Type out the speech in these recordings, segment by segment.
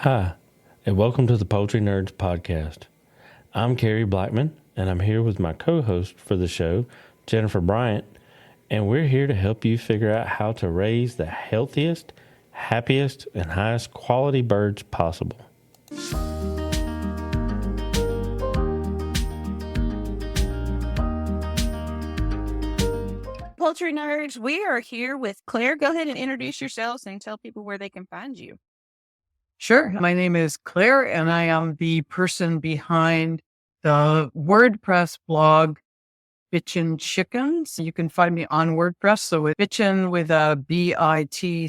Hi, and welcome to the Poultry Nerds podcast. I'm Carrie Blackman, and I'm here with my co-host for the show, Jennifer Bryant, and we're here to help you figure out how to raise the healthiest, happiest, and highest quality birds possible. Poultry Nerds, we are here with Claire. Go ahead and introduce yourselves and tell people where they can find you. Sure. My name is Claire, and I am the person behind the WordPress blog, Bitchin Chickens. You can find me on WordPress. So it's Bitchin with a BITCHIN,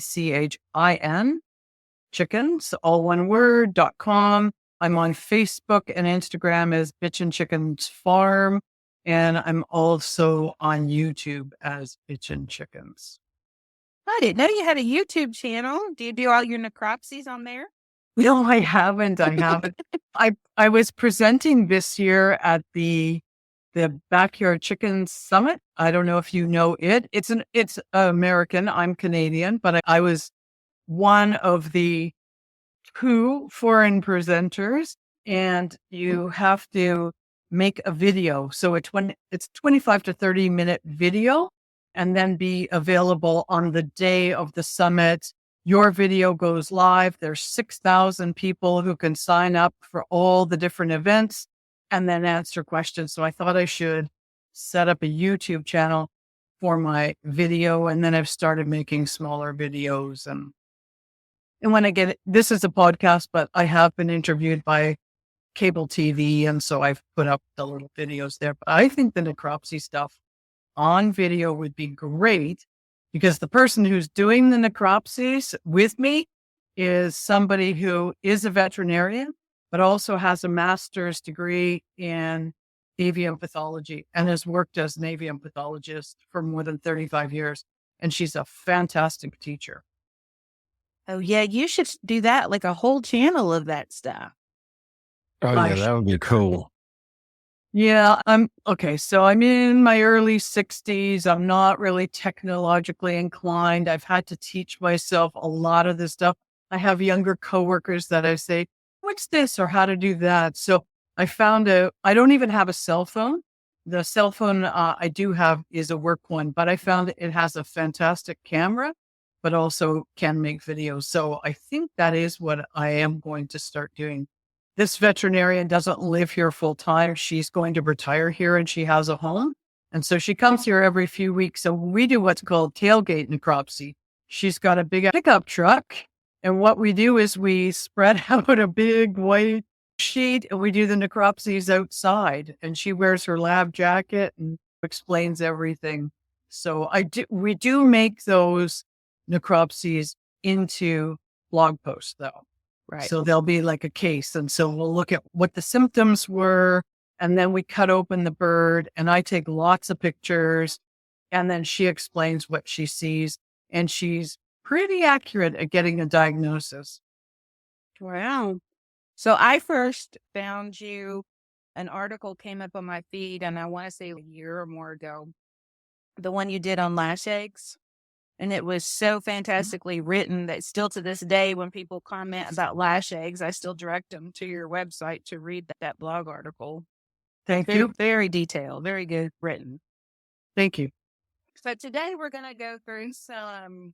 chickens, all one word, .com. I'm on Facebook and Instagram as Bitchin Chickens Farm. And I'm also on YouTube as Bitchin Chickens. I didn't know you had a YouTube channel. Do you do all your necropsies on there? No, I haven't. I was presenting this year at the Backyard Chicken Summit. I don't know if you know it. It's American. I'm Canadian, but I was one of the two foreign presenters, and you have to make a video. So it's 25 to 30-minute video, and then be available on the day of the summit. Your video goes live. There's 6,000 people who can sign up for all the different events and then answer questions. So I thought I should set up a YouTube channel for my video. And then I've started making smaller videos. And when I get it, this is a podcast, but I have been interviewed by cable TV. And so I've put up the little videos there. But I think the necropsy stuff on video would be great, because the person who's doing the necropsies with me is somebody who is a veterinarian, but also has a master's degree in avian pathology and has worked as an avian pathologist for more than 35 years. And she's a fantastic teacher. Oh, yeah. You should do that, like a whole channel of that stuff. Oh, yeah, that would be cool. Yeah, okay. So I'm in my early 60s. I'm not really technologically inclined. I've had to teach myself a lot of this stuff. I have younger coworkers that I say, what's this or how to do that? So I found out I don't even have a cell phone. The cell phone I do have is a work one, but I found it has a fantastic camera, but also can make videos. So I think that is what I am going to start doing. This veterinarian doesn't live here full time. She's going to retire here and she has a home. And so she comes here every few weeks. So we do what's called tailgate necropsy. She's got a big pickup truck. And what we do is we spread out a big white sheet and we do the necropsies outside. And she wears her lab jacket and explains everything. So we do make those necropsies into blog posts though. Right. So there'll be like a case. And so we'll look at what the symptoms were. And then we cut open the bird and I take lots of pictures. And then she explains what she sees. And she's pretty accurate at getting a diagnosis. Wow. So I first found you, an article came up on my feed, and I want to say a year or more ago, the one you did on lash eggs. And it was so fantastically written that still to this day, when people comment about lash eggs, I still direct them to your website to read that blog article. Thank you. Very detailed, very good written. Thank you. So today we're going to go through some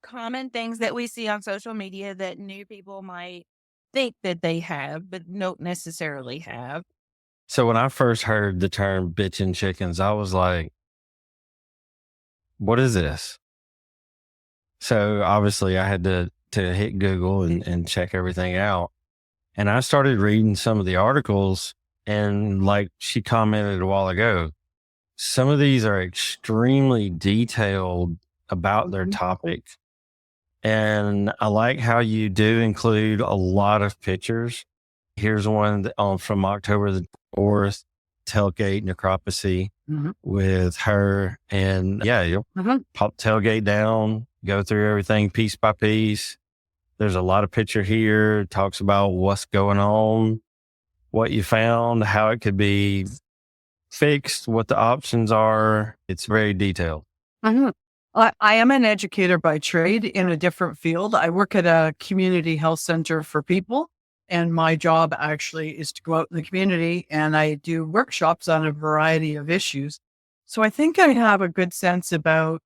common things that we see on social media that new people might think that they have, but don't necessarily have. So when I first heard the term bitchin' chickens, I was like, what is this? So obviously I had to hit Google and check everything out. And I started reading some of the articles, and like she commented a while ago, some of these are extremely detailed about their topic. And I like how you do include a lot of pictures. Here's one from October the 4th, tailgate necropsy with her. And yeah, you'll pop tailgate down, go through everything piece by piece. There's a lot of picture here. It talks about what's going on, what you found, how it could be fixed, what the options are. It's very detailed. I am an educator by trade in a different field. I work at a community health center for people, and my job actually is to go out in the community and I do workshops on a variety of issues. So I think I have a good sense about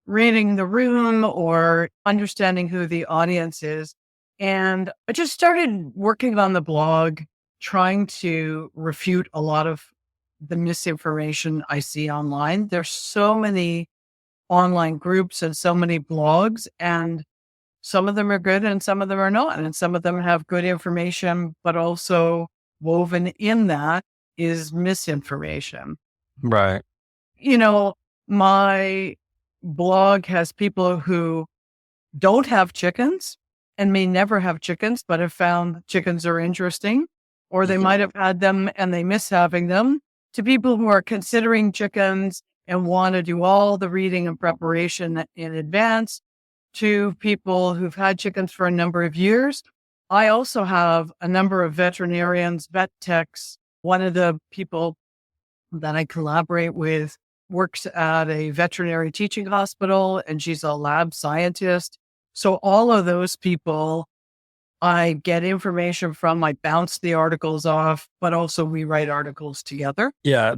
reading the room or understanding who the audience is. And I just started working on the blog, trying to refute a lot of the misinformation I see online. There's so many online groups and so many blogs, and some of them are good and some of them are not. And some of them have good information, but also woven in that is misinformation. Right. You know, my blog has people who don't have chickens and may never have chickens, but have found chickens are interesting, or they might have had them and they miss having them, to people who are considering chickens and want to do all the reading and preparation in advance, to people who've had chickens for a number of years. I also have a number of veterinarians, vet techs. One of the people that I collaborate with works at a veterinary teaching hospital, and she's a lab scientist. So all of those people I get information from, I bounce the articles off, but also we write articles together. Yeah,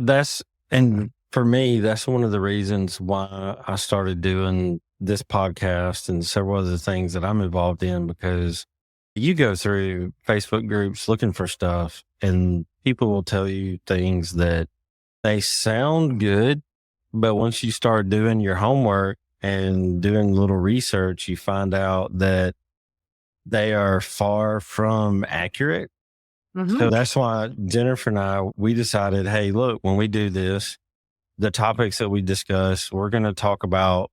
and for me, that's one of the reasons why I started doing this podcast and several other things that I'm involved in, because you go through Facebook groups looking for stuff and people will tell you things that they sound good, but once you start doing your homework and doing a little research, you find out that they are far from accurate. So that's why Jennifer and I, we decided, hey, look, when we do this, the topics that we discuss, we're going to talk about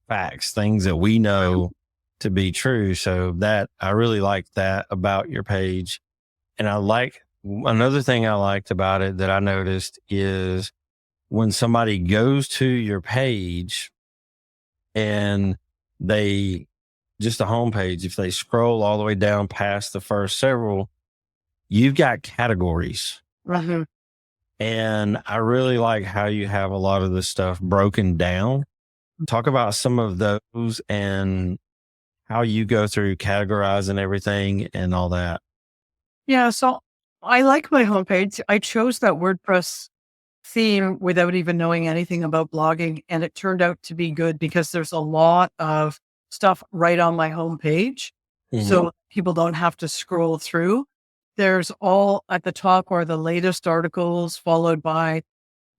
facts, things that we know to be true. So that I really like that about your page. And another thing I liked about it that I noticed is when somebody goes to your page and just the homepage, if they scroll all the way down past the first several, you've got categories. Mm-hmm. And I really like how you have a lot of this stuff broken down. Talk about some of those and how you go through categorizing everything and all that. Yeah, so I like my homepage. I chose that WordPress theme without even knowing anything about blogging, and it turned out to be good because there's a lot of stuff right on my homepage. So people don't have to scroll through. There's all at the top are the latest articles, followed by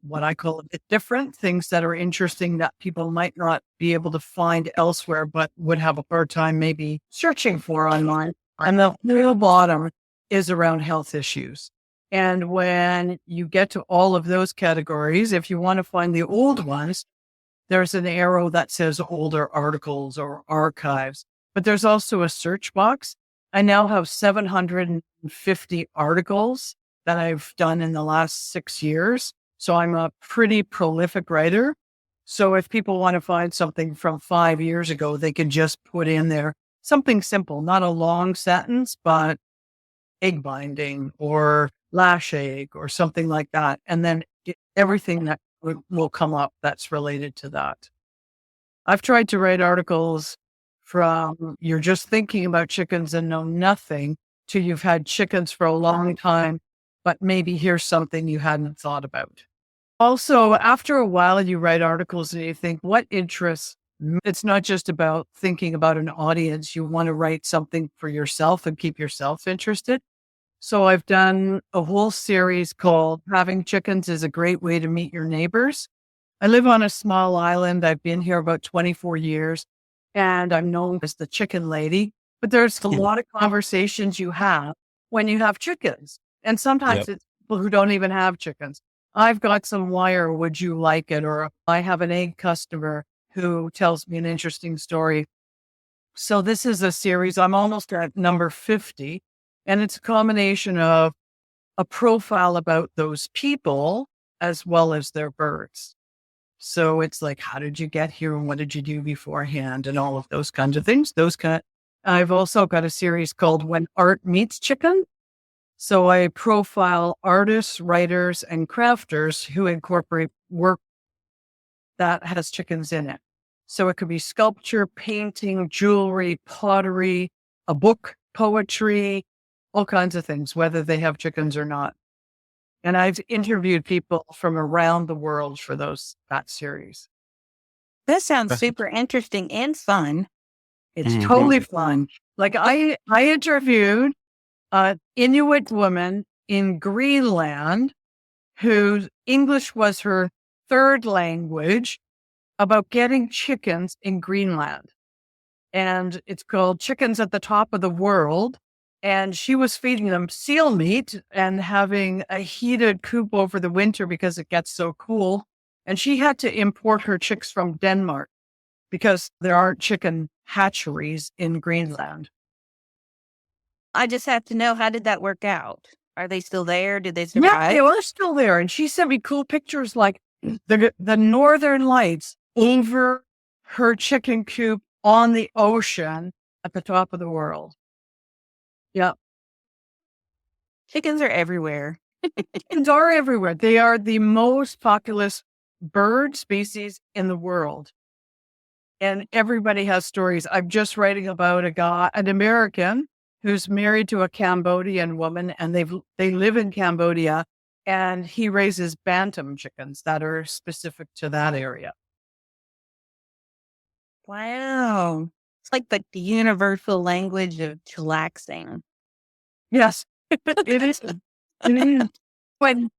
what I call a bit different things that are interesting that people might not be able to find elsewhere, but would have a hard time maybe searching for online. And the real bottom is around health issues. And when you get to all of those categories, if you want to find the old ones, there's an arrow that says older articles or archives, but there's also a search box. I now have 750 articles that I've done in the last 6 years. So I'm a pretty prolific writer. So if people want to find something from 5 years ago, they can just put in there something simple, not a long sentence, but egg binding or lash egg or something like that. And then everything that will come up that's related to that. I've tried to write articles from you're just thinking about chickens and know nothing to you've had chickens for a long time, but maybe here's something you hadn't thought about. Also, after a while, you write articles and you think, what interests? It's not just about thinking about an audience. You want to write something for yourself and keep yourself interested. So I've done a whole series called Having Chickens is a Great Way to Meet Your Neighbors. I live on a small island. I've been here about 24 years and I'm known as the chicken lady, but there's a lot of conversations you have when you have chickens. And sometimes it's people who don't even have chickens. I've got some wire. Would you like it? Or I have an egg customer who tells me an interesting story. So this is a series. I'm almost at number 50. And it's a combination of a profile about those people as well as their birds. So it's like, how did you get here and what did you do beforehand and all of those kinds of things. I've also got a series called When Art Meets Chicken. So I profile artists, writers, and crafters who incorporate work that has chickens in it. So it could be sculpture, painting, jewelry, pottery, a book, poetry, all kinds of things, whether they have chickens or not. And I've interviewed people from around the world for that series. That sounds super interesting and fun. It's totally fun. Like I interviewed an Inuit woman in Greenland whose English was her third language about getting chickens in Greenland. And it's called Chickens at the Top of the World. And she was feeding them seal meat and having a heated coop over the winter because it gets so cool. And she had to import her chicks from Denmark because there aren't chicken hatcheries in Greenland. I just have to know, how did that work out? Are they still there? Did they Yeah, survive? they were still there. And she sent me cool pictures like the northern lights over her chicken coop on the ocean at the top of the world. Yeah. Chickens are everywhere. Chickens are everywhere. They are the most populous bird species in the world. And everybody has stories. I'm just writing about an American who's married to a Cambodian woman, and they live in Cambodia, and he raises bantam chickens that are specific to that area. Wow. It's like the universal language of chillaxing. Yes, it is. It is. When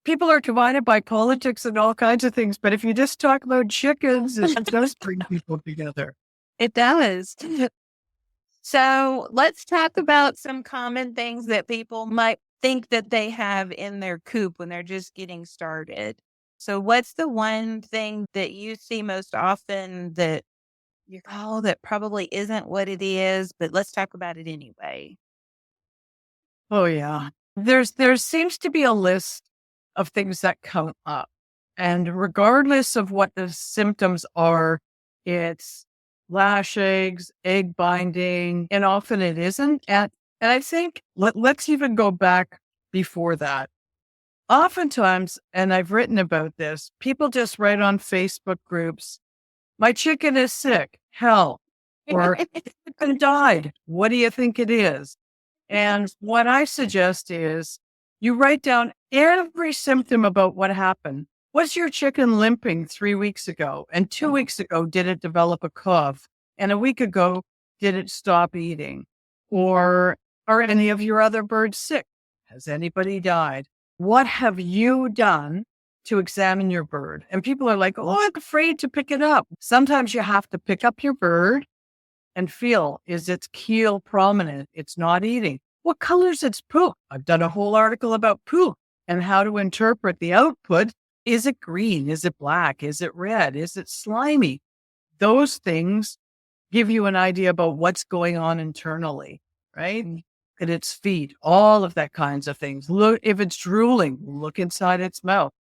people are divided by politics and all kinds of things, but if you just talk about chickens, it does bring people together. It does. So let's talk about some common things that people might think that they have in their coop when they're just getting started. So what's the one thing that you see most often that you call that probably isn't what it is, but let's talk about it anyway? Oh yeah. There seems to be a list of things that come up. And regardless of what the symptoms are, it's lash eggs, egg binding, and often it isn't. And I think let's even go back before that. Oftentimes, and I've written about this, people just write on Facebook groups, my chicken is sick, help, or chicken died. What do you think it is? And what I suggest is you write down every symptom about what happened. Was your chicken limping 3 weeks ago? And 2 weeks ago, did it develop a cough? And a week ago, did it stop eating? Or are any of your other birds sick? Has anybody died? What have you done to examine your bird? And people are like, oh, I'm afraid to pick it up. Sometimes you have to pick up your bird and feel, is its keel prominent? It's not eating. What color's its poop? I've done a whole article about poop and how to interpret the output. Is it green? Is it black? Is it red? Is it slimy? Those things give you an idea about what's going on internally, right? At its feet, all of that kinds of things. Look, if it's drooling, look inside its mouth.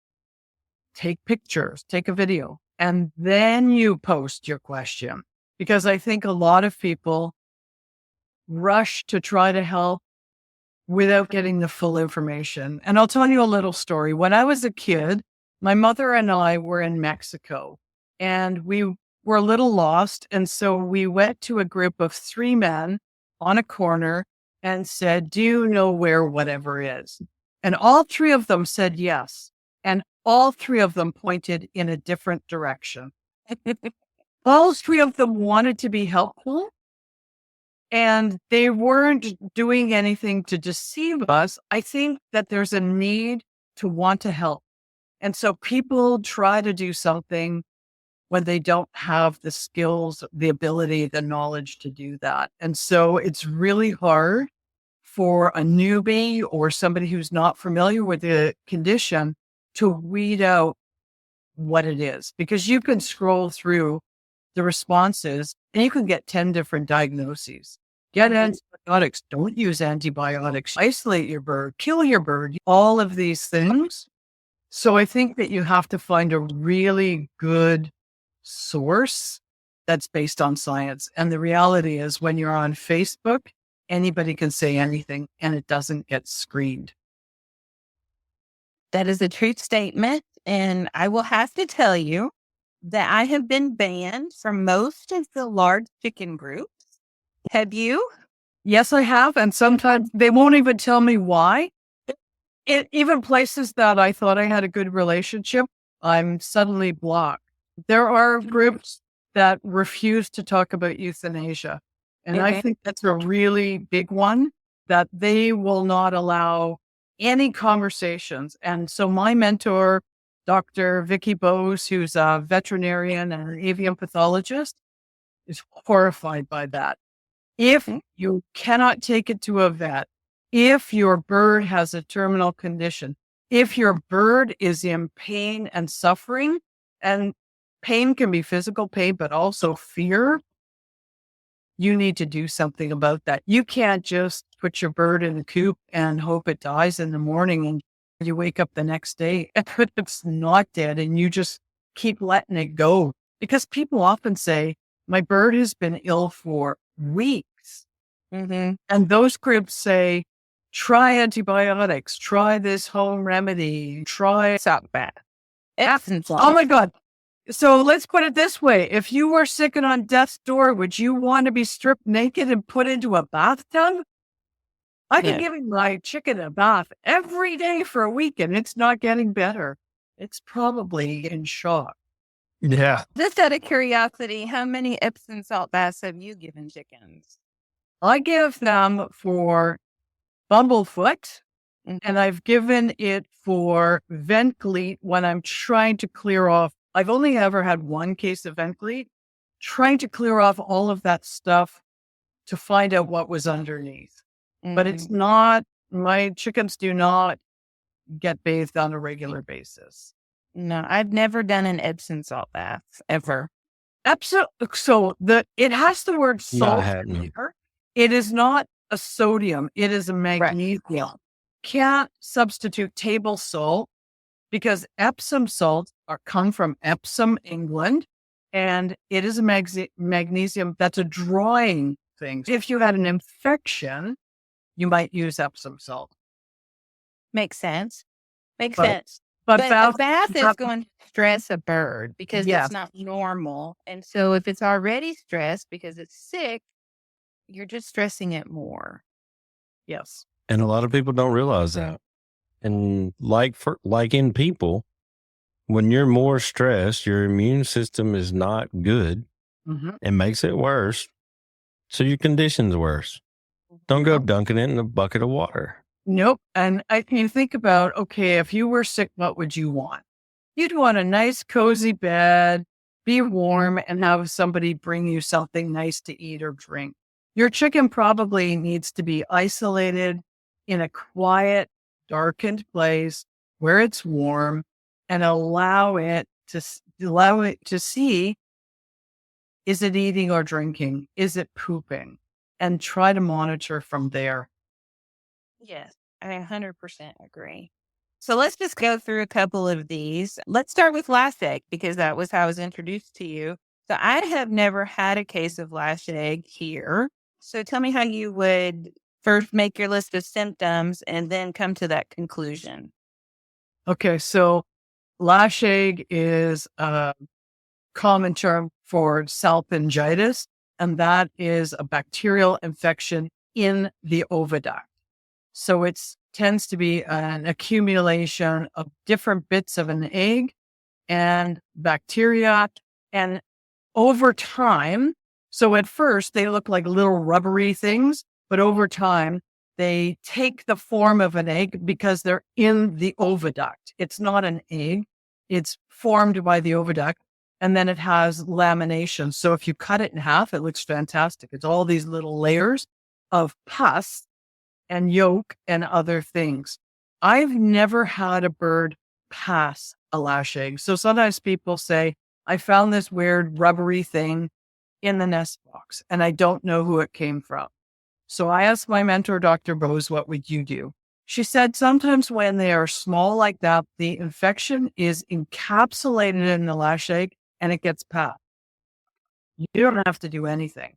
Take pictures, take a video, and then you post your question. Because I think a lot of people rush to try to help without getting the full information. And I'll tell you a little story. When I was a kid, my mother and I were in Mexico and we were a little lost. And so we went to a group of 3 men on a corner and said, do you know where whatever is? And all 3 of them said yes. And all 3 of them pointed in a different direction. All 3 of them wanted to be helpful. And they weren't doing anything to deceive us. I think that there's a need to want to help. And so people try to do something when they don't have the skills, the ability, the knowledge to do that. And so it's really hard for a newbie or somebody who's not familiar with the condition to weed out what it is, because you can scroll through the responses and you can get 10 different diagnoses. Get antibiotics. Don't use antibiotics. Isolate your bird. Kill your bird. All of these things. So I think that you have to find a really good source that's based on science. And the reality is when you're on Facebook, anybody can say anything and it doesn't get screened. That is a true statement. And I will have to tell you that I have been banned from most of the large chicken groups. Have you? Yes, I have. And sometimes they won't even tell me why. Even places that I thought I had a good relationship, I'm suddenly blocked. There are groups that refuse to talk about euthanasia. And I Okay. think that's a really big one, that they will not allow any conversations. And so my mentor, Dr. Vicky Bose, who's a veterinarian and an avian pathologist, is horrified by that. If Mm. you cannot take it to a vet, if your bird has a terminal condition, if your bird is in pain and suffering, and pain can be physical pain, but also fear, you need to do something about that. You can't just put your bird in the coop and hope it dies in the morning and you wake up the next day and it's not dead and you just keep letting it go. Because people often say, my bird has been ill for weeks. Mm-hmm. And those groups say, try antibiotics, try this home remedy, try. Salt bath. Epsom salt. Oh my God. So let's put it this way. If you were sick and on death's door, would you want to be stripped naked and put into a bathtub? I've been Yeah. giving my chicken a bath every day for a week and it's not getting better. It's probably in shock. Yeah. Just out of curiosity, how many Epsom salt baths have you given chickens? I give them for bumblefoot Mhm. and I've given it for vent gleet when I'm trying to clear off. I've only ever had one case of vent gleet, trying to clear off all of that stuff to find out what was underneath. But it's Mhm. not, my chickens do not get bathed on a regular basis. No, I've never done an Epsom salt bath ever. Absolutely. So it has the word Not salt. happening. It is not a sodium. It is a magnesium. Can't substitute table salt because Epsom salts come from Epsom, England, and it is a magnesium that's a drying thing. If you had an infection, you might use Epsom salt. Makes sense. Makes But- sense. But But a bath is going to stress a bird because Yes. it's not normal. And so if it's already stressed because it's sick, you're just stressing it more. yes. And a lot of people don't realize that. And like in people, when you're more stressed, your immune system is not good. Mhm. It makes it worse. So your condition's worse. Don't go dunking it in a bucket of water. Nope. And I can think about, okay, if you were sick, what would you want? You'd want a nice, cozy bed, be warm, and have somebody bring you something nice to eat or drink. Your chicken probably needs to be isolated in a quiet, darkened place where it's warm and allow it to see, is it eating or drinking? Is it pooping? And try to monitor from there. Yes, I 100% agree. So let's just go through a couple of these. Let's start with lash egg because that was how I was introduced to you. So I have never had a case of lash egg here. So tell me how you would first make your list of symptoms and then come to that conclusion. Okay, so lash egg is a common term for salpingitis, and that is a bacterial infection in the oviduct. So it tends to be an accumulation of different bits of an egg and bacteria. And over time, so at first they look like little rubbery things, but over time they take the form of an egg because they're in the oviduct. It's not an egg. It's formed by the oviduct. And then it has lamination. So if you cut it in half, it looks fantastic. It's all these little layers of pus and yolk and other things. I've never had a bird pass a lash egg. So sometimes people say, I found this weird rubbery thing in the nest box and I don't know who it came from. So I asked my mentor, Dr. Bose, what would you do? She said, sometimes when they are small like that, the infection is encapsulated in the lash egg and it gets passed. You don't have to do anything.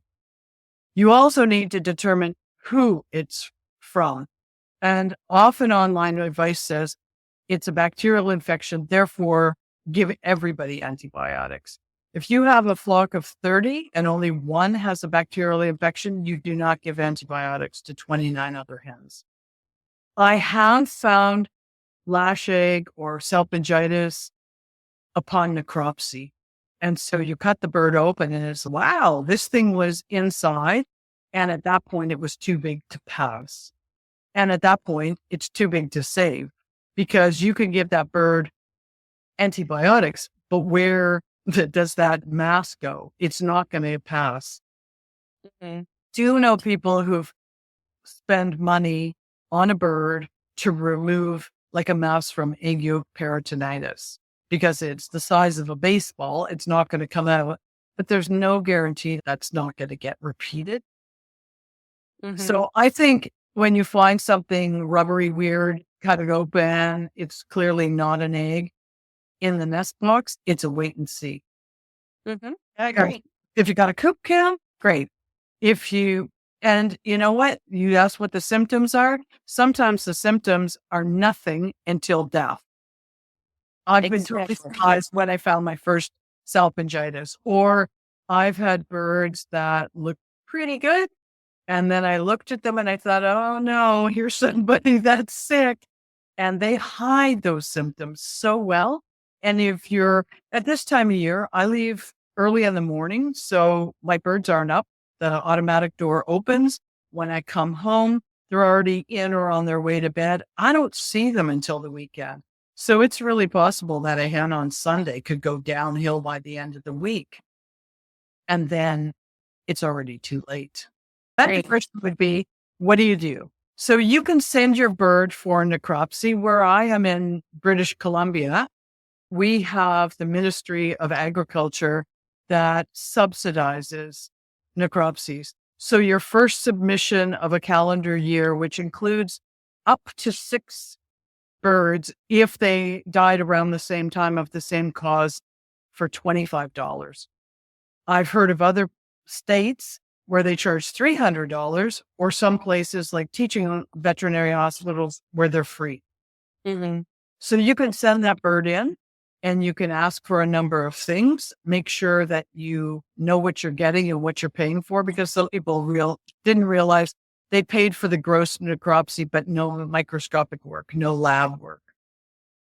You also need to determine who it's from. And often online advice says it's a bacterial infection. Therefore, give everybody antibiotics. If you have a flock of 30 and only one has a bacterial infection, you do not give antibiotics to 29 other hens. I have found lash egg or salpingitis upon necropsy. And so you cut the bird open and it's, wow, this thing was inside. And at that point, it was too big to pass. And at that point, it's too big to save because you can give that bird antibiotics, but where does that mass go? It's not going to pass. Mhm. Do you know people who've spent money on a bird to remove like a mouse from egg yolk peritonitis? Because it's the size of a baseball, it's not going to come out, but there's no guarantee that's not going to get repeated. Mhm. So I think when you find something rubbery, weird, cut it open, it's clearly not an egg in the nest box, it's a wait and see. Mhm. I agree. If you got a coop cam, great. And you know what? You ask what the symptoms are. Sometimes the symptoms are nothing until death. I've been totally Exactly. surprised when I found my first salpingitis, or I've had birds that look pretty good. And then I looked at them and I thought, oh no, here's somebody that's sick. And they hide those symptoms so well. And if you're at this time of year, I leave early in the morning. So my birds aren't up. The automatic door opens. When I come home, they're already in or on their way to bed. I don't see them until the weekend. So it's really possible that a hen on Sunday could go downhill by the end of the week. And then it's already too late. That Right. question would be, what do you do? So you can send your bird for necropsy. Where I am in British Columbia, we have the Ministry of Agriculture that subsidizes necropsies. So your first submission of a calendar year, which includes up to 6 birds, if they died around the same time of the same cause, for $25. I've heard of other states where they charge $300, or some places like teaching veterinary hospitals where they're free. Mhm. So you can send that bird in and you can ask for a number of things. Make sure that you know what you're getting and what you're paying for, because some people didn't realize they paid for the gross necropsy, but no microscopic work, no lab work.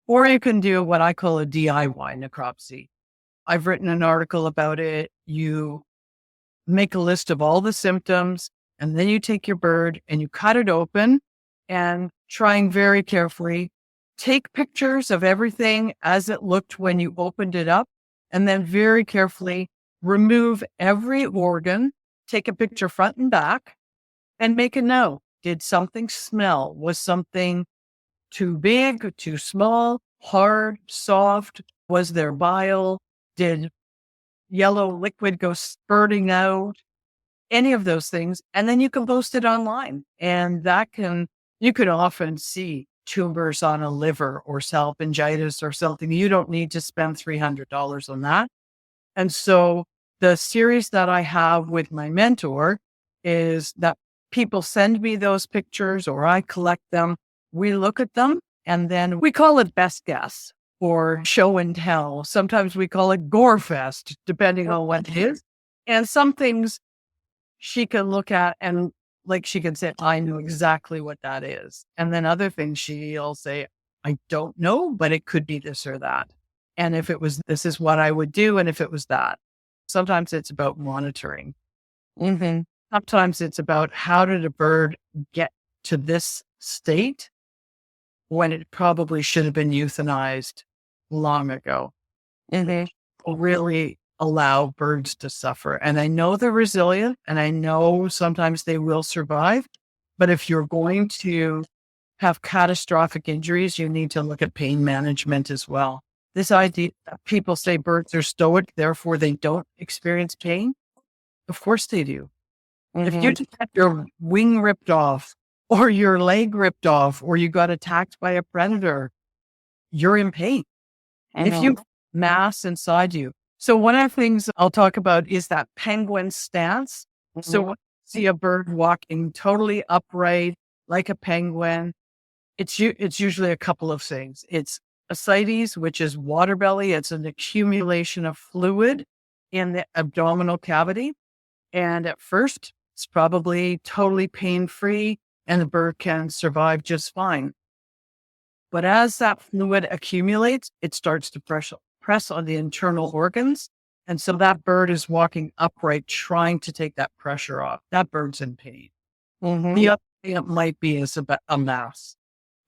Or you can do what I call a DIY necropsy. I've written an article about it. You make a list of all the symptoms, and then you take your bird and you cut it open, and trying very carefully, take pictures of everything as it looked when you opened it up, and then very carefully remove every organ, take a picture front and back, and make a note. Did something smell? Was something too big, too small, hard, soft? Was there bile? Did yellow liquid go spurting out? Any of those things. And then you can post it online. And you could often see tumors on a liver or salpingitis or something. You don't need to spend $300 on that. And so the series that I have with my mentor is that people send me those pictures or I collect them. We look at them and then we call it best guess or show and tell. Sometimes we call it gore fest, depending on what it is. And some things she can look at and like she can say, I know exactly what that is. And then other things she'll say, I don't know, but it could be this or that. And if it was, this is what I would do. And if it was that, sometimes it's about monitoring. Mhm. Sometimes it's about how did a bird get to this state when it probably should have been euthanized long ago. Mhm. Really allow birds to suffer. And I know they're resilient and I know sometimes they will survive. But if you're going to have catastrophic injuries, you need to look at pain management as well. This idea that people say birds are stoic, therefore they don't experience pain. Of course they do. If you Mhm. just had your wing ripped off or your leg ripped off or you got attacked by a predator, you're in pain. I If you know. mass inside you. So one of the things I'll talk about is that penguin stance. So Mhm. when you see a bird walking totally upright like a penguin, it's usually a couple of things. It's ascites, which is water belly. It's an accumulation of fluid in the abdominal cavity. And at first, it's probably totally pain-free and the bird can survive just fine. But as that fluid accumulates, it starts to press on the internal organs. And so that bird is walking upright, trying to take that pressure off. That bird's in pain. The other thing it might be is a mass.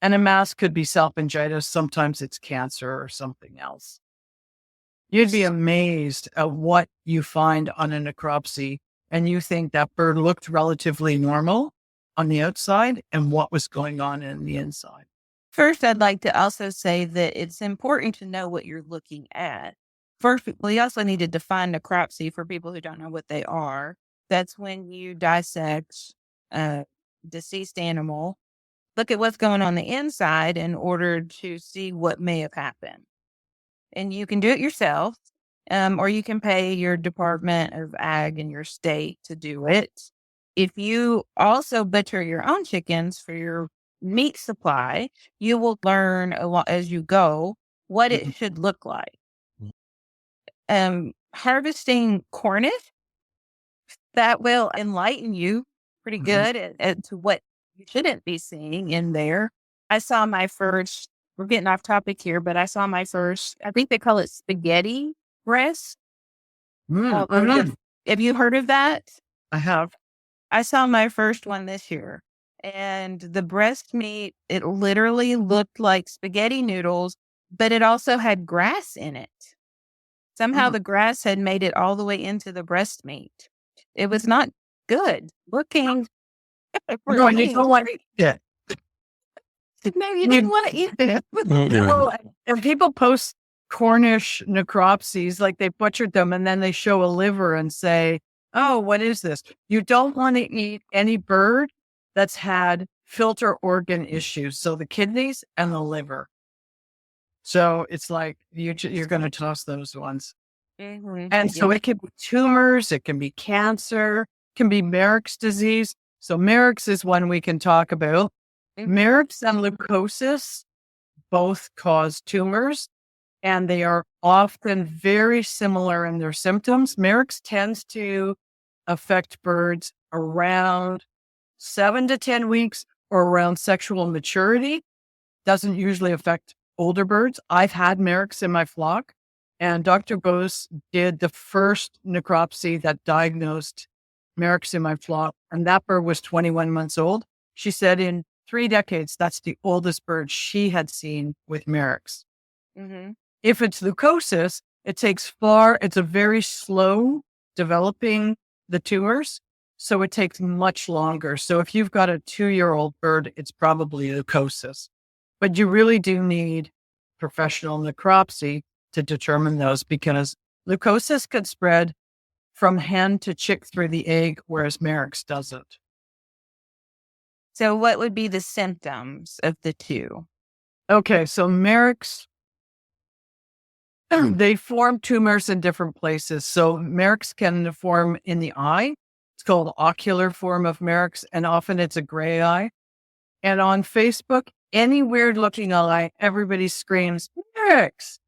And a mass could be salpingitis. Sometimes it's cancer or something else. You'd be amazed at what you find on a necropsy. And you think that bird looked relatively normal on the outside and what was going on in the inside. First, I'd like to also say that it's important to know what you're looking at. First, we also need to define necropsy for people who don't know what they are. That's when you dissect a deceased animal, look at what's going on the inside in order to see what may have happened. And you can do it yourself, or you can pay your Department of Ag in your state to do it. If you also butcher your own chickens for your meat supply, you will learn a lot as you go what it should look like. Harvesting Cornish, that will enlighten you pretty good to what you shouldn't be seeing in there. I saw my first, we're getting off topic here, but I saw my first, I think they call it spaghetti breast. Have you heard of that? I have. I saw my first one this year. And the breast meat, it literally looked like spaghetti noodles, but it also had grass in it. Somehow the grass had made it all the way into the breast meat. It was not good looking. No, you don't want to eat it. No, you didn't want to eat it. Well, and people post Cornish necropsies, like they butchered them and then they show a liver and say, oh, what is this? You don't want to eat any bird that's had filter organ issues. So the kidneys and the liver. So it's like you're going to toss those ones. And so it can be tumors, it can be cancer, it can be Marek's disease. So Marek's is one we can talk about. Marek's and leukosis both cause tumors, and they are often very similar in their symptoms. Marek's tends to affect birds around 7 to 10 weeks or around sexual maturity. Doesn't usually affect older birds. I've had Marek's in my flock, and Dr. Bose did the first necropsy that diagnosed Marek's in my flock, and that bird was 21 months old. She said in 3 decades, that's the oldest bird she had seen with Marek's. If it's leukosis, it's a very slow developing the tumors, so it takes much longer. So if you've got a 2-year-old bird, it's probably leukosis. But you really do need professional necropsy to determine those, because leukosis could spread from hen to chick through the egg, whereas Marek's doesn't. So what would be the symptoms of the two? Okay, so Marek's, they form tumors in different places. So Marek's can form in the eye. It's called ocular form of Marek's, and often it's a gray eye. And on Facebook, any weird looking eye, everybody screams, Marek's.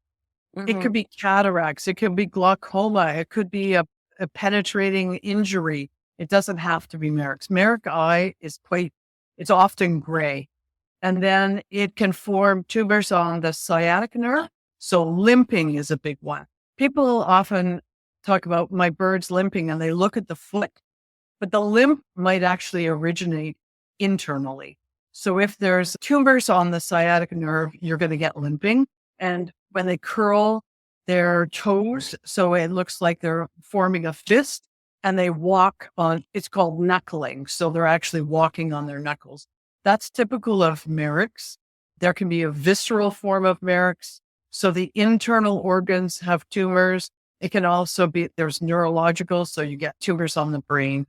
It could be cataracts. It could be glaucoma. It could be a penetrating injury. It doesn't have to be Marek's. Marek eye is it's often gray. And then it can form tumors on the sciatic nerve. So limping is a big one. People often talk about my bird's limping and they look at the foot, but the limp might actually originate internally. So if there's tumors on the sciatic nerve, you're going to get limping. And when they curl their toes, so it looks like they're forming a fist, and they walk on, it's called knuckling. So they're actually walking on their knuckles. That's typical of Marek's. There can be a visceral form of Marek's. So the internal organs have tumors. It can also be, there's neurological, so you get tumors on the brain.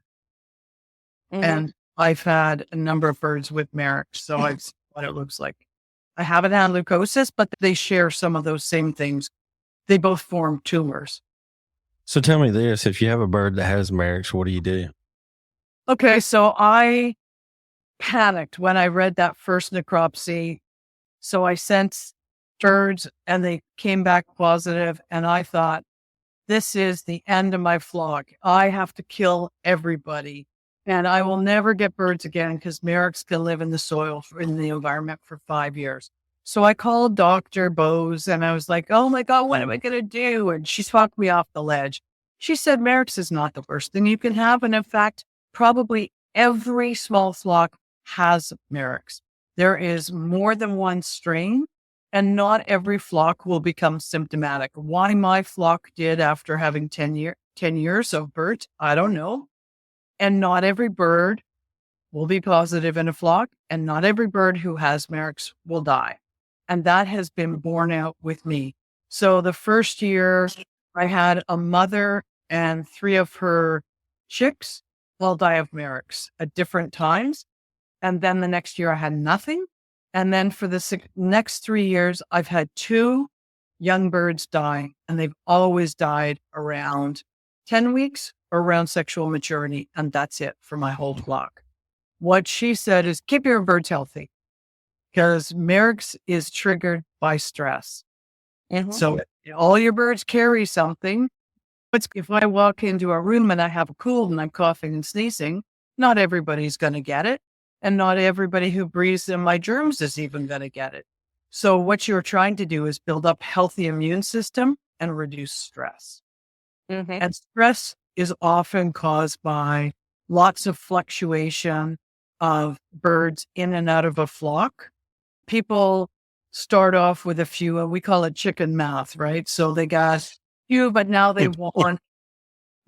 And I've had a number of birds with Marek's, so I've seen what it looks like. I haven't had leukosis, but they share some of those same things. They both form tumors. So tell me this, if you have a bird that has Marek's, what do you do? Okay, so I panicked when I read that first necropsy. So I sent birds and they came back positive, and I thought, this is the end of my flock. I have to kill everybody. And I will never get birds again because Marek's can live in the soil, in the environment for 5 years. So I called Dr. Bose and I was like, oh my God, what am I going to do? And she talked me off the ledge. She said, Marek's is not the worst thing you can have. And in fact, probably every small flock has Marek's. There is more than one strain, and not every flock will become symptomatic. Why my flock did after having 10 years of birds, I don't know. And not every bird will be positive in a flock, and not every bird who has Marek's will die. And that has been borne out with me. So the first year I had a mother and 3 of her chicks all die of Marek's at different times. And then the next year I had nothing. And then for the next 3 years, I've had 2 young birds die, and they've always died around 10 weeks or around sexual maturity. And that's it for my whole flock. What she said is keep your birds healthy, because Marek's is triggered by stress. So all your birds carry something. But if I walk into a room and I have a cold and I'm coughing and sneezing, not everybody's going to get it. And not everybody who breathes in my germs is even going to get it. So what you're trying to do is build up healthy immune system and reduce stress. And stress is often caused by lots of fluctuation of birds in and out of a flock. People start off with a few, we call it chicken math, right? So they got few, but now they want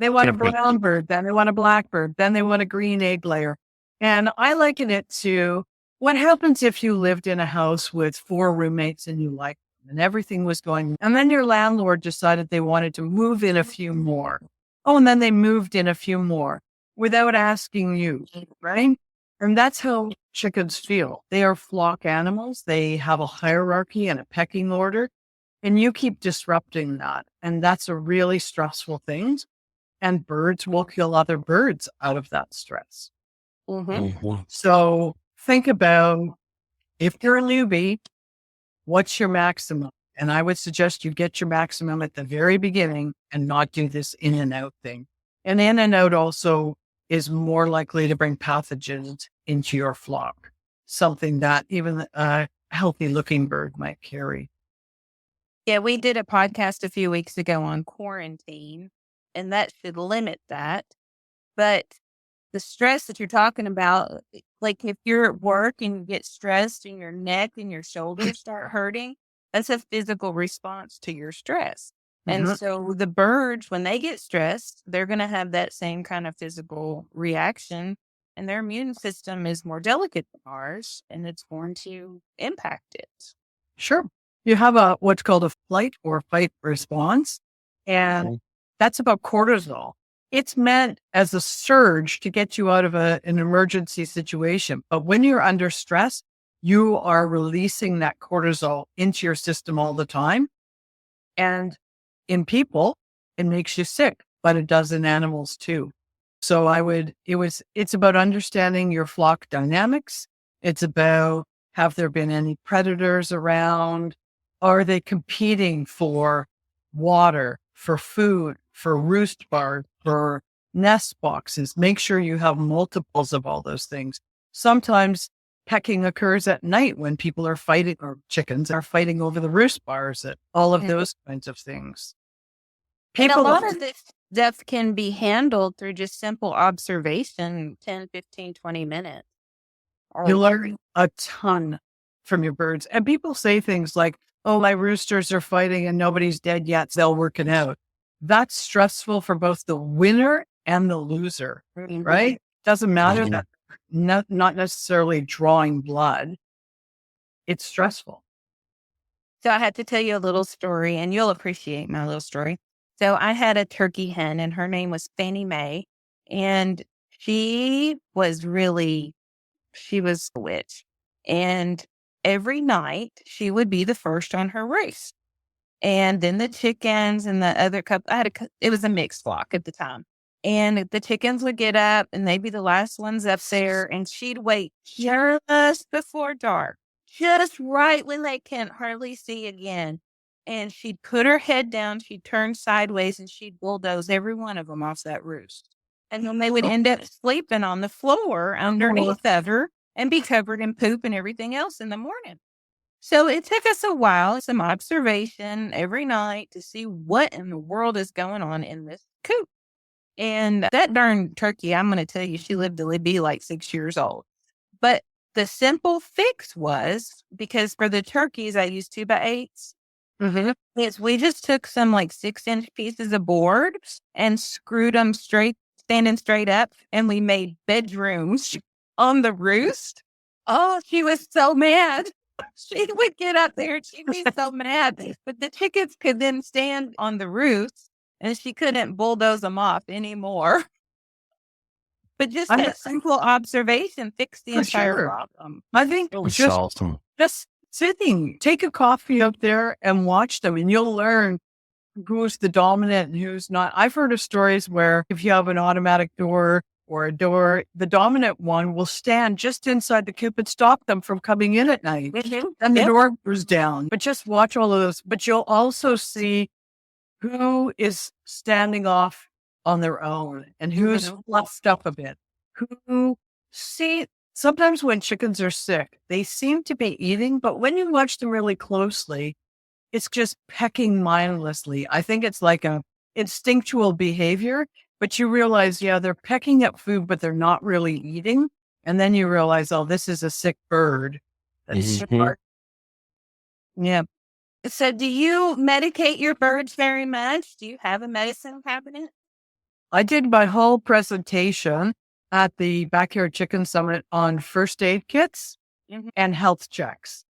a brown bird, then they want a black bird, then they want a green egg layer. And I liken it to what happens if you lived in a house with 4 roommates and you liked them and everything was going, and then your landlord decided they wanted to move in a few more. Oh, and then they moved in a few more without asking you, right? And that's how chickens feel. They are flock animals. They have a hierarchy and a pecking order, and you keep disrupting that. And that's a really stressful thing. And birds will kill other birds out of that stress. So think about, if you're a newbie, what's your maximum? And I would suggest you get your maximum at the very beginning and not do this in and out thing. And in and out also is more likely to bring pathogens into your flock, something that even a healthy looking bird might carry. Yeah, we did a podcast a few weeks ago on quarantine, and that should limit that. But the stress that you're talking about, like if you're at work and you get stressed and your neck and your shoulders start hurting, that's a physical response to your stress. And so the birds, when they get stressed, they're going to have that same kind of physical reaction, and their immune system is more delicate than ours, and it's going to impact it. Sure. You have what's called a flight or fight response, and that's about cortisol. It's meant as a surge to get you out of an emergency situation. But when you're under stress, you are releasing that cortisol into your system all the time. And in people, it makes you sick, but it does in animals too. So it's about understanding your flock dynamics. It's about, have there been any predators around? Are they competing for water, for food, for roost bars, for nest boxes? Make sure you have multiples of all those things. Sometimes pecking occurs at night when people are fighting, or chickens are fighting over the roost bars, all of those kinds of things. And a lot of this stuff can be handled through just simple observation, 10, 15, 20 minutes. You learn a ton from your birds. And people say things like, oh, my roosters are fighting and nobody's dead yet, so they'll work it out. That's stressful for both the winner and the loser, right? Doesn't matter that not necessarily drawing blood. It's stressful. So I had to tell you a little story, and you'll appreciate my little story. So I had a turkey hen, and her name was Fannie Mae, and she was a witch. And every night she would be the first on her roost. And then the chickens and the other couple, it was a mixed flock at the time. And the chickens would get up and they'd be the last ones up there, and she'd wait just before dark just right when they can't hardly see again. And she'd put her head down, she'd turn sideways, and she'd bulldoze every one of them off that roost. And then they would end up sleeping on the floor underneath of her and be covered in poop and everything else in the morning. So it took us a while, some observation every night to see what in the world is going on in this coop. And that darn turkey, I'm going to tell you, she lived to be like 6 years old. But the simple fix was, because for the turkeys, I used 2x8s. Is we just took some like 6-inch pieces of board and screwed them standing straight up, and we made bedrooms on the roost. Oh, she was so mad. She would get up there and she'd be so mad. But the chickens could then stand on the roost and she couldn't bulldoze them off anymore. But just that simple observation fixed the entire problem. I think That's awesome. just sitting, take a coffee up there and watch them, and you'll learn who's the dominant and who's not. I've heard of stories where if you have an automatic door or a door, the dominant one will stand just inside the coop and stop them from coming in at night. And the door goes down. But just watch all of those. But you'll also see who is standing off on their own and who's fluffed up a bit. Sometimes when chickens are sick, they seem to be eating, but when you watch them really closely, it's just pecking mindlessly. I think it's like a instinctual behavior, but you realize, they're pecking at food, but they're not really eating. And then you realize, oh, this is a sick bird. That's Yeah. So do you medicate your birds very much? Do you have a medicine cabinet? I did my whole presentation at the Backyard Chicken Summit on first aid kits and health checks.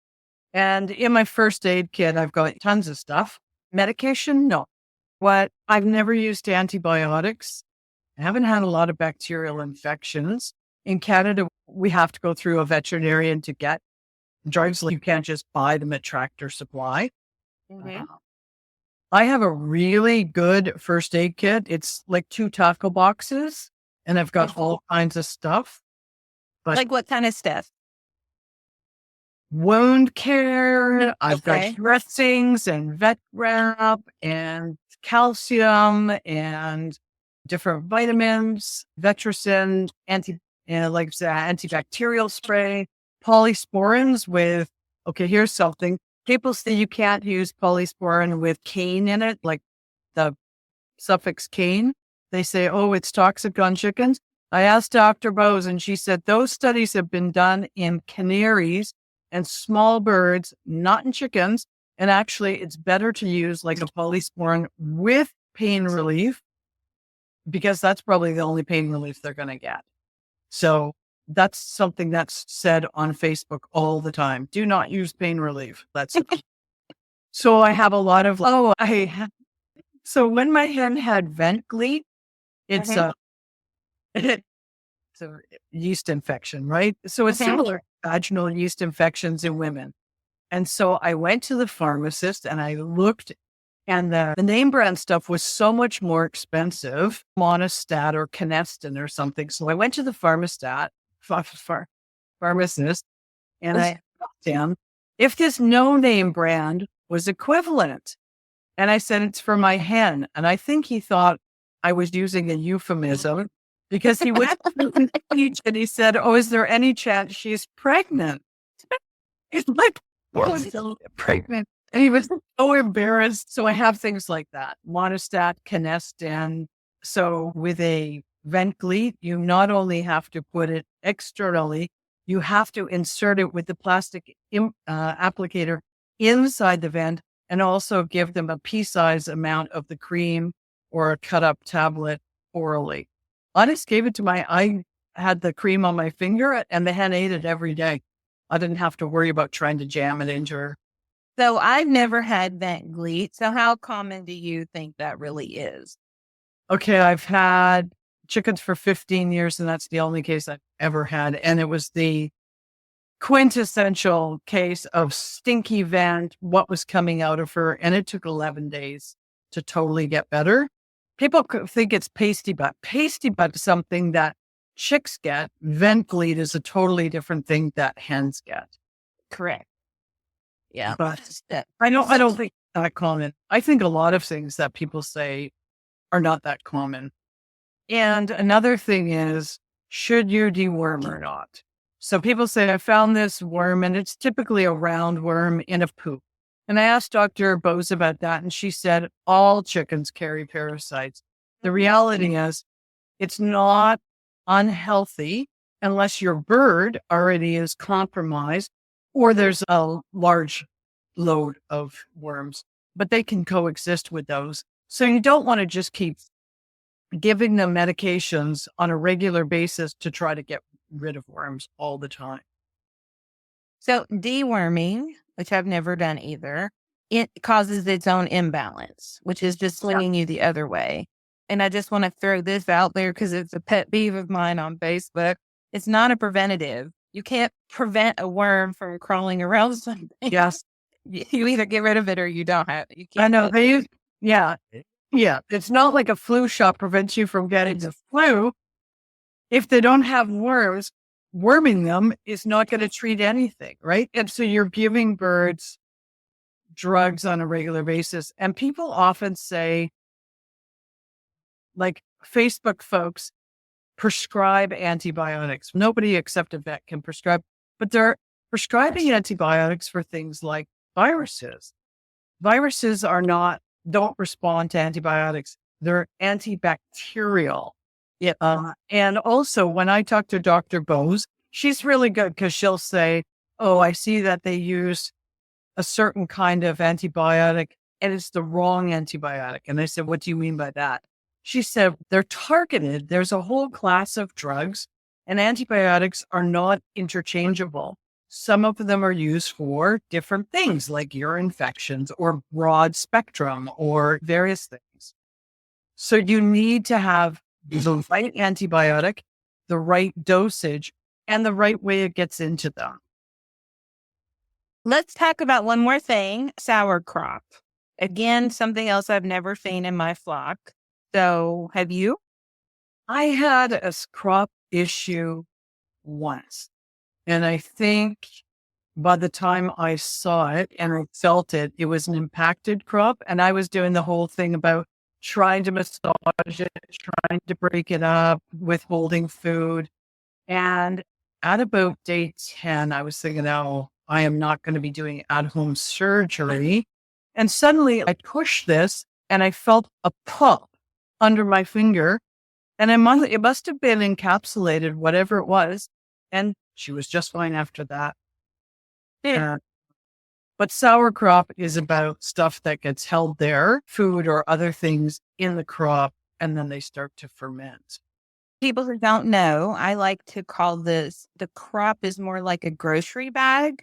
And in my first aid kit, I've got tons of stuff. Medication, no. I've never used antibiotics. I haven't had a lot of bacterial infections. In Canada, we have to go through a veterinarian to get drugs. You can't just buy them at Tractor Supply. I have a really good first aid kit. It's like 2 tackle boxes, and I've got all kinds of stuff. But like what kind of stuff? Wound care. I've got dressings and vet wrap and calcium and different vitamins, Vetricin, antibacterial spray, polysporins with, here's something. People say you can't use polysporin with cane in it, like the suffix cane. They say, it's toxic on chickens. I asked Dr. Bose, and she said those studies have been done in canaries and small birds, not in chickens. And actually, it's better to use like a polysporin with pain relief, because that's probably the only pain relief they're going to get. So that's something that's said on Facebook all the time. Do not use pain relief. So I have a lot of, so when my hen had vent gleet, it's a yeast infection, right? So it's similar to vaginal yeast infections in women. And so I went to the pharmacist and I looked, and the name brand stuff was so much more expensive, Monostat or Canestin or something. So I went to the pharmacist, and I asked him if this no-name brand was equivalent. And I said, it's for my hen. And I think he thought I was using a euphemism, because he was and he said, is there any chance she's pregnant? It's like, pregnant. And he was so embarrassed. So I have things like that. Monostat, Canestin. So with a vent gleet, you not only have to put it externally, you have to insert it with the plastic applicator inside the vent, and also give them a pea-sized amount of the cream or a cut-up tablet orally. I just gave it to I had the cream on my finger, and the hen ate it every day. I didn't have to worry about trying to jam it into her. So I've never had vent gleet. So how common do you think that really is? Okay, I've had chickens for 15 years, and that's the only case I've ever had. And it was the quintessential case of stinky vent, what was coming out of her. And it took 11 days to totally get better. People think it's pasty butt. Pasty butt is something that chicks get. Vent gleet is a totally different thing that hens get. Correct. Yeah. But I don't think that common. I think a lot of things that people say are not that common. And another thing is, should you deworm or not? So people say, I found this worm and it's typically a round worm in a poop. And I asked Dr. Bose about that, and she said all chickens carry parasites. The reality is it's not unhealthy unless your bird already is compromised or there's a large load of worms, but they can coexist with those. So you don't want to just keep giving them medications on a regular basis to try to get rid of worms all the time. So deworming, which I've never done either, it causes its own imbalance, which is just swinging you the other way. And I just want to throw this out there because it's a pet peeve of mine on Facebook. It's not a preventative. You can't prevent a worm from crawling around something. Yes. You either get rid of it or you don't have it. You I can't. know they use, yeah. It's not like a flu shot prevents you from getting the flu. If they don't have worms, worming them is not going to treat anything, right? And so you're giving birds drugs on a regular basis. And people often say, like Facebook folks prescribe antibiotics. Nobody except a vet can prescribe, but they're prescribing antibiotics for things like viruses. Viruses don't respond to antibiotics. They're antibacterial. Yep. And also when I talk to Dr. Bose, she's really good because she'll say, oh, I see that they use a certain kind of antibiotic and it's the wrong antibiotic. And I said, what do you mean by that? She said, they're targeted. There's a whole class of drugs and antibiotics are not interchangeable. Some of them are used for different things like ear infections or broad spectrum or various things. So you need to have the right antibiotic, the right dosage, and the right way it gets into them. Let's talk about one more thing, sour crop. Again, something else I've never seen in my flock. So have you? I had a crop issue once. And I think by the time I saw it and I felt it, it was an impacted crop. And I was doing the whole thing about trying to massage it, trying to break it up, withholding food. And at about day 10, I was thinking, oh, I am not going to be doing at-home surgery. And suddenly I pushed this and I felt a pop under my finger. And it must have been encapsulated, whatever it was. And she was just fine after that. Yeah. But sour crop is about stuff that gets held there, food or other things in the crop, and then they start to ferment. People who don't know, I like to call this, the crop is more like a grocery bag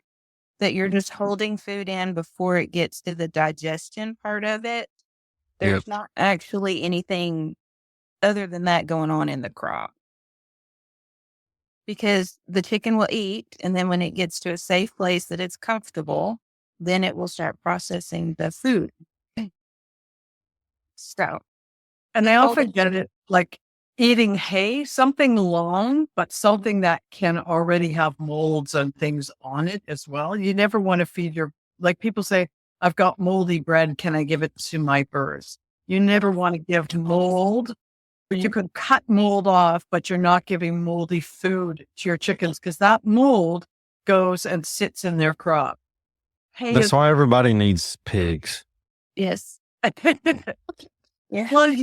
that you're just holding food in before it gets to the digestion part of it. There's not actually anything other than that going on in the crop. Because the chicken will eat, and then when it gets to a safe place that it's comfortable, then it will start processing the food. So, and I often get it like eating hay, something long, but something that can already have molds and things on it as well. You never want to feed like people say, I've got moldy bread. Can I give it to my birds? You never want to give mold. You could cut mold off, but you're not giving moldy food to your chickens because that mold goes and sits in their crop. That's why everybody needs pigs. yes. Yeah. Well,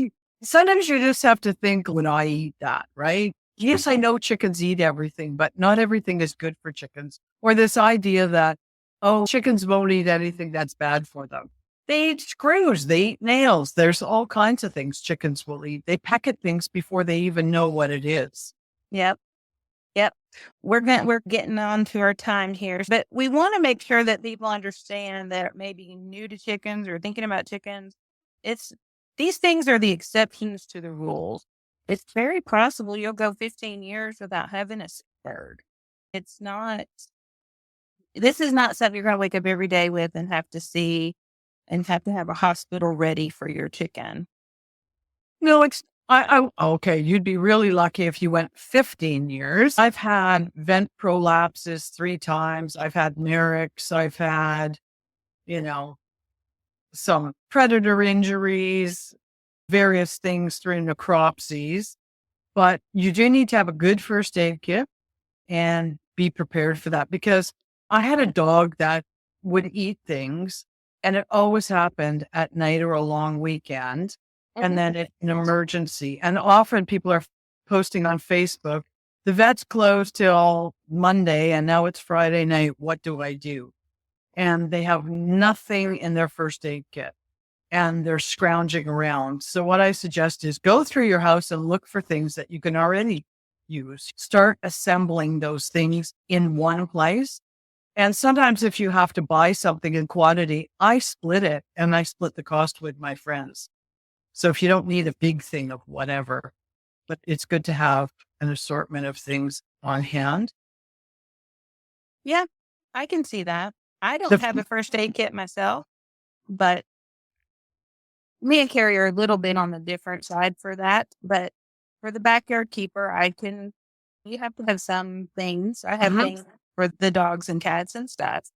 sometimes you just have to think when I eat that, right? Yes, I know chickens eat everything, but not everything is good for chickens. Or this idea that, oh, chickens won't eat anything that's bad for them. They eat screws, they eat nails. There's all kinds of things chickens will eat. They peck at things before they even know what it is. Yep. We're getting on to our time here, but we want to make sure that people understand that are maybe new to chickens or thinking about chickens. These things are the exceptions to the rules. It's very possible you'll go 15 years without having a sick bird. This is not something you're going to wake up every day with and have to see and have to have a hospital ready for your chicken. No, okay. You'd be really lucky if you went 15 years. I've had vent prolapses 3 times. I've had Marek's. I've had some predator injuries, various things through necropsies. But you do need to have a good first aid kit and be prepared for that, because I had a dog that would eat things, and it always happened at night or a long weekend. And then it's an emergency. And often people are posting on Facebook, the vet's closed till Monday and now it's Friday night. What do I do? And they have nothing in their first aid kit and they're scrounging around. So what I suggest is go through your house and look for things that you can already use. Start assembling those things in one place. And sometimes if you have to buy something in quantity, I split it and I split the cost with my friends. So if you don't need a big thing of whatever, but it's good to have an assortment of things on hand. Yeah, I can see that. I don't have a first aid kit myself, but me and Carrie are a little bit on the different side for that. But for the backyard keeper, you have to have some things. I have things for the dogs and cats and stuff.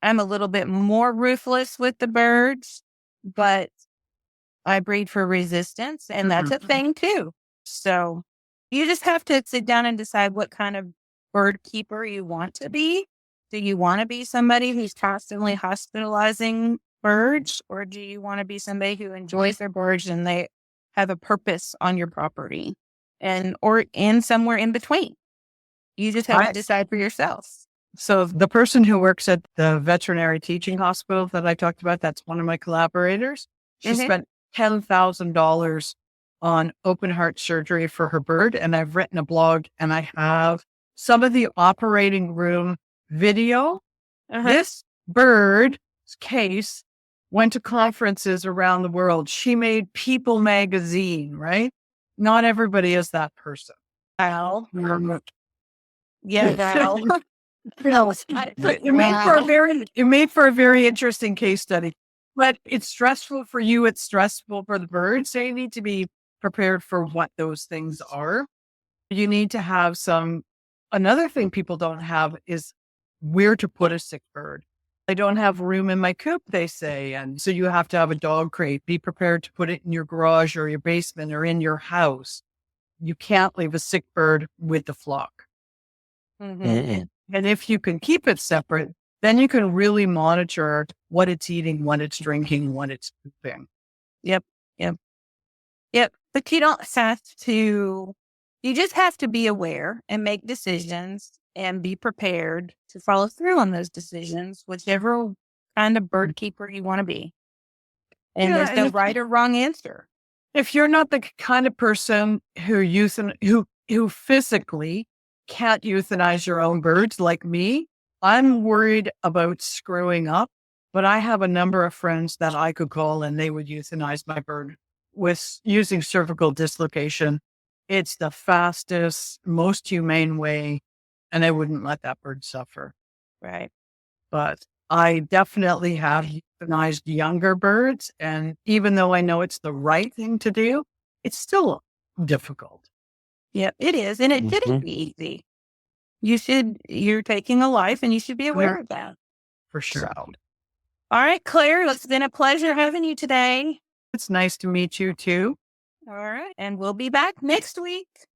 I'm a little bit more ruthless with the birds, but I breed for resistance, and that's a thing too. So you just have to sit down and decide what kind of bird keeper you want to be. Do you want to be somebody who's constantly hospitalizing birds, or do you want to be somebody who enjoys their birds and they have a purpose on your property, or in somewhere in between? You just have to decide for yourself. So the person who works at the veterinary teaching hospital that I talked about, that's one of my collaborators. She spent $10,000 on open heart surgery for her bird. And I've written a blog and I have some of the operating room video. This bird's case went to conferences around the world. She made People magazine, right? Not everybody is that person. Al. Yeah, Al. It made for a very interesting case study. But it's stressful for you. It's stressful for the birds. So you need to be prepared for what those things are. You need to have another thing people don't have is where to put a sick bird. I don't have room in my coop, they say. And so you have to have a dog crate. Be prepared to put it in your garage or your basement or in your house. You can't leave a sick bird with the flock. And if you can keep it separate, then you can really monitor what it's eating, what it's drinking, what it's pooping. Yep. But you don't have to, you just have to be aware and make decisions and be prepared to follow through on those decisions, whichever kind of bird keeper you want to be. And there's no right or wrong answer. If you're not the kind of person who physically can't euthanize your own birds like me, I'm worried about screwing up, but I have a number of friends that I could call and they would euthanize my bird with using cervical dislocation. It's the fastest, most humane way, and I wouldn't let that bird suffer. Right. But I definitely have euthanized younger birds, and even though I know it's the right thing to do, it's still difficult. Yeah, it is. And it shouldn't be easy. You're taking a life and you should be aware of that. For sure. So. All right, Claire, it's been a pleasure having you today. It's nice to meet you too. All right. And we'll be back next week.